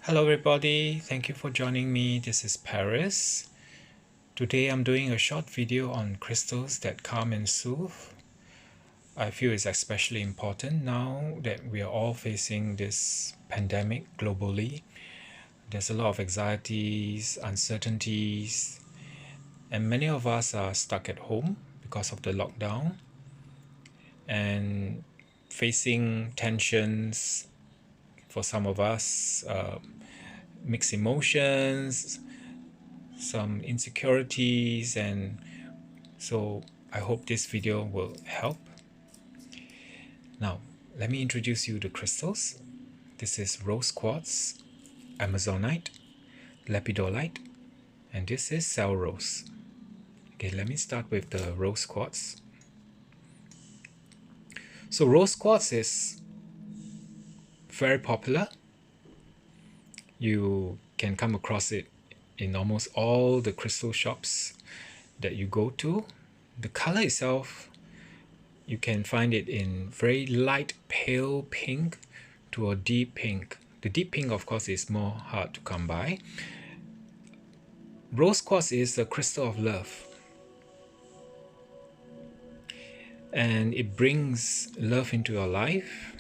Hello everybody, thank you for joining me. This is Paris. Today I'm doing a short video on crystals that calm and soothe. I feel it's especially important now that we are all facing this pandemic globally. There's a lot of anxieties, uncertainties, and many of us are stuck at home because of the lockdown and facing tensions for some of us, mixed emotions, some insecurities, and so I hope this video will help. Now let me introduce you to crystals. This is rose quartz, amazonite, lepidolite, and this is cell rose. Okay, let me start with the rose quartz. So rose quartz is very popular. You can come across it in almost all the crystal shops that you go to. The color itself, you can find it in very light pale pink to a deep pink. The deep pink, of course, is more hard to come by. Rose quartz is a crystal of love, and it brings love into your life.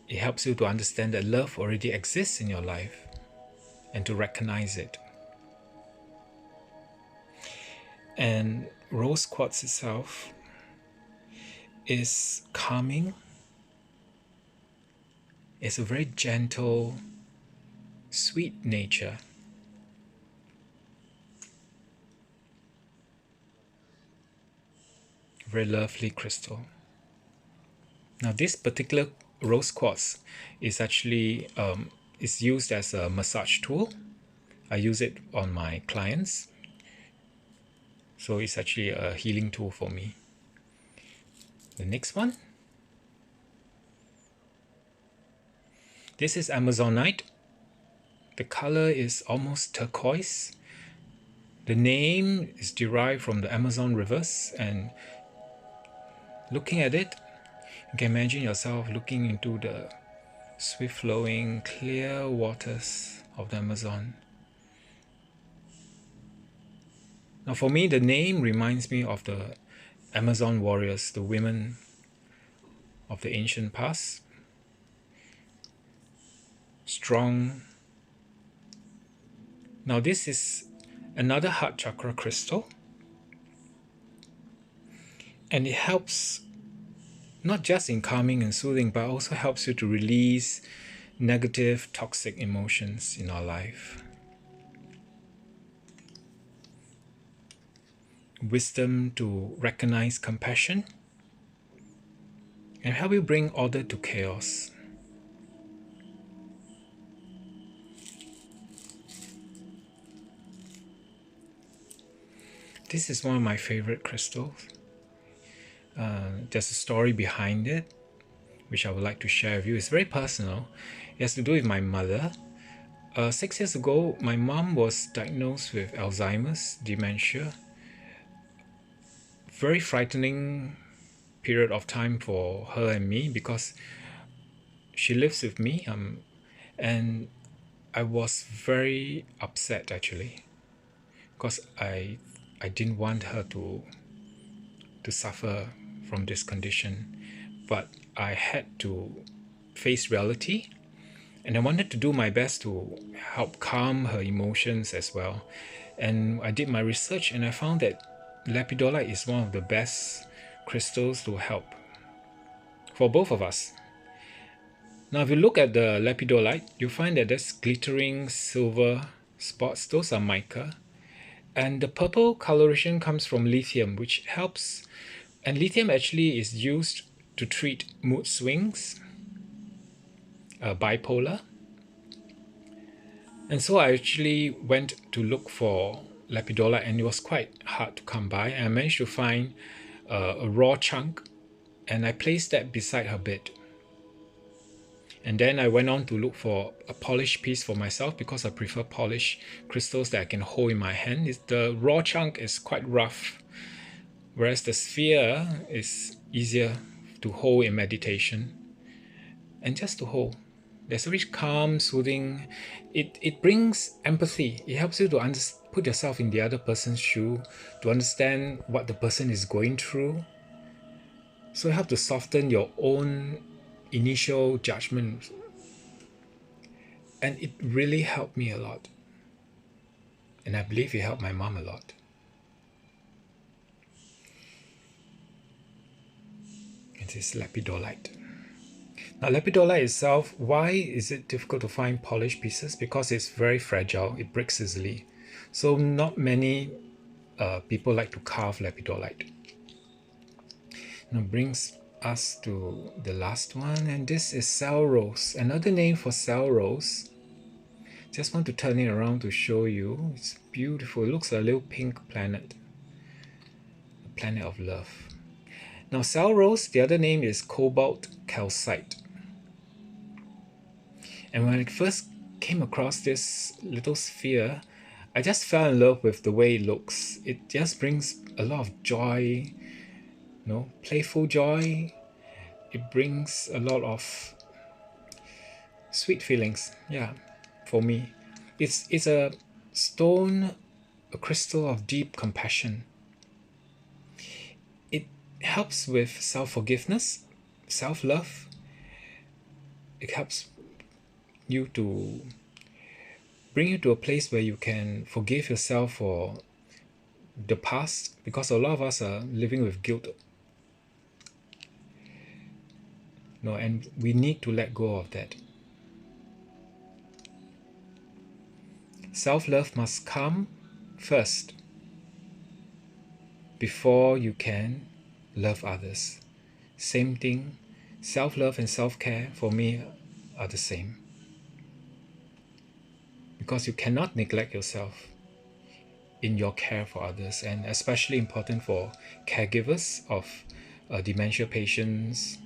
It helps you to understand that love already exists in your life and to recognize it. And rose quartz itself is calming. It's a very gentle, sweet nature. Very lovely crystal. Now this particular rose quartz is actually is used as a massage tool. I use it on my clients, so it's actually a healing tool for me. The next one, this is amazonite. The color is almost turquoise. The name is derived from the Amazon rivers, and looking at it, you can imagine yourself looking into the swift flowing clear waters of the Amazon. Now for me, the name reminds me of the Amazon warriors, the women of the ancient past. Strong. Now this is another heart chakra crystal, and it helps not just in calming and soothing, but also helps you to release negative, toxic emotions in our life. Wisdom to recognize compassion and help you bring order to chaos. This is one of my favorite crystals. There's a story behind it which I would like to share with you. It's very personal. It has to do with my mother. 6 years ago, my mom was diagnosed with Alzheimer's, dementia. Very frightening period of time for her and me because she lives with me, and I was very upset actually because I didn't want her to suffer from this condition, but I had to face reality, and I wanted to do my best to help calm her emotions as well. And I did my research, and I found that lepidolite is one of the best crystals to help for both of us. Now if you look at the lepidolite, you'll find that there's glittering silver spots. Those are mica. And the purple coloration comes from lithium, which helps. And lithium actually is used to treat mood swings, bipolar. And so I actually went to look for lepidolite, and it was quite hard to come by. And I managed to find a raw chunk, and I placed that beside her bed. And then I went on to look for a polished piece for myself because I prefer polished crystals that I can hold in my hand. The raw chunk is quite rough, whereas the sphere is easier to hold in meditation and just to hold There's a rich, calm, soothing. It brings empathy. It helps you to put yourself in the other person's shoe, to understand what the person is going through. So it helps to soften your own initial judgment. And it really helped me a lot. And I believe it helped my mom a lot. It is lepidolite. Now, lepidolite itself, why is it difficult to find polished pieces? Because it's very fragile. It breaks easily. So not many people like to carve lepidolite. Now brings us to the last one, and this is cell rose. Another name for cell rose. Just want to turn it around to show you. It's beautiful. It looks like a little pink planet. A planet of love. Now cell rose, the other name is cobalt calcite. And when I first came across this little sphere, I just fell in love with the way it looks. It just brings a lot of joy, playful joy. It brings a lot of sweet feelings, for me. It's a stone, a crystal of deep compassion. It helps with self-forgiveness, self-love. It helps you to bring you to a place where you can forgive yourself for the past, because a lot of us are living with guilt. And we need to let go of that. Self-love must come first before you can love others. Same thing, self-love and self-care for me are the same. Because you cannot neglect yourself in your care for others, and especially important for caregivers of dementia patients.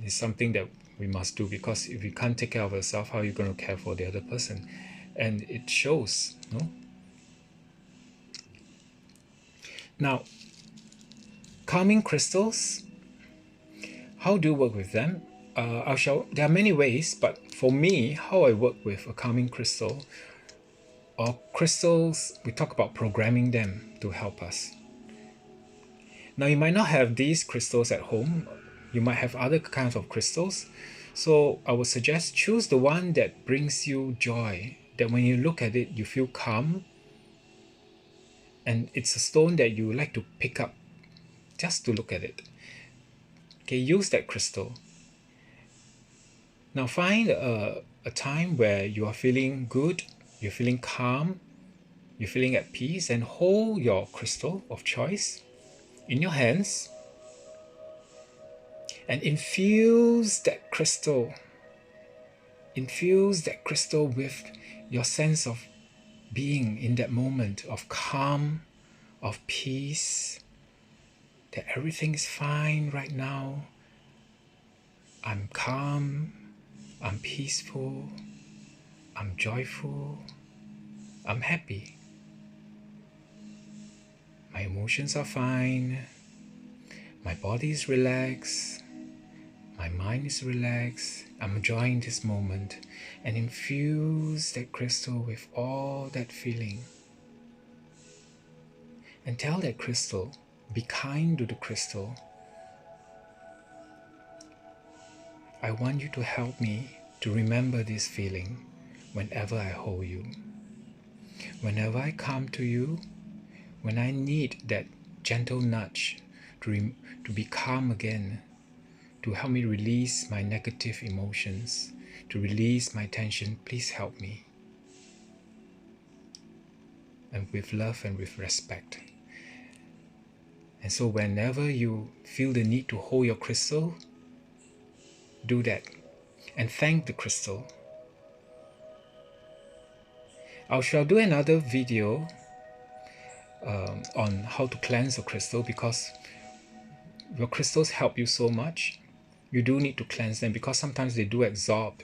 It's something that we must do, because if you can't take care of yourself, how are you going to care for the other person? And it shows, Now, calming crystals, how do you work with them? There are many ways, but for me, how I work with a calming crystal, or crystals, we talk about programming them to help us. Now, you might not have these crystals at home. You might have other kinds of crystals. So I would suggest choose the one that brings you joy, that when you look at it, you feel calm. And it's a stone that you like to pick up just to look at it. Okay, use that crystal. Now find a time where you are feeling good, you're feeling calm, you're feeling at peace, and hold your crystal of choice in your hands and infuse that crystal with your sense of being in that moment of calm, of peace, that everything is fine right now. I'm calm, I'm peaceful, I'm joyful, I'm happy. My emotions are fine, my body is relaxed, my mind is relaxed. I'm enjoying this moment, and infuse that crystal with all that feeling. And tell that crystal, be kind to the crystal. I want you to help me to remember this feeling whenever I hold you. Whenever I come to you, when I need that gentle nudge to be calm again, to help me release my negative emotions, to release my tension, please help me. And with love and with respect. And so whenever you feel the need to hold your crystal, do that and thank the crystal. I shall do another video on how to cleanse a crystal, because your crystals help you so much. You do need to cleanse them, because sometimes they do absorb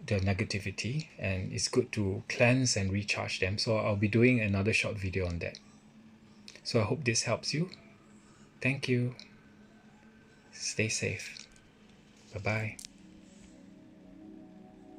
the negativity, and it's good to cleanse and recharge them. So I'll be doing another short video on that. So I hope this helps you. Thank you. Stay safe. Bye bye.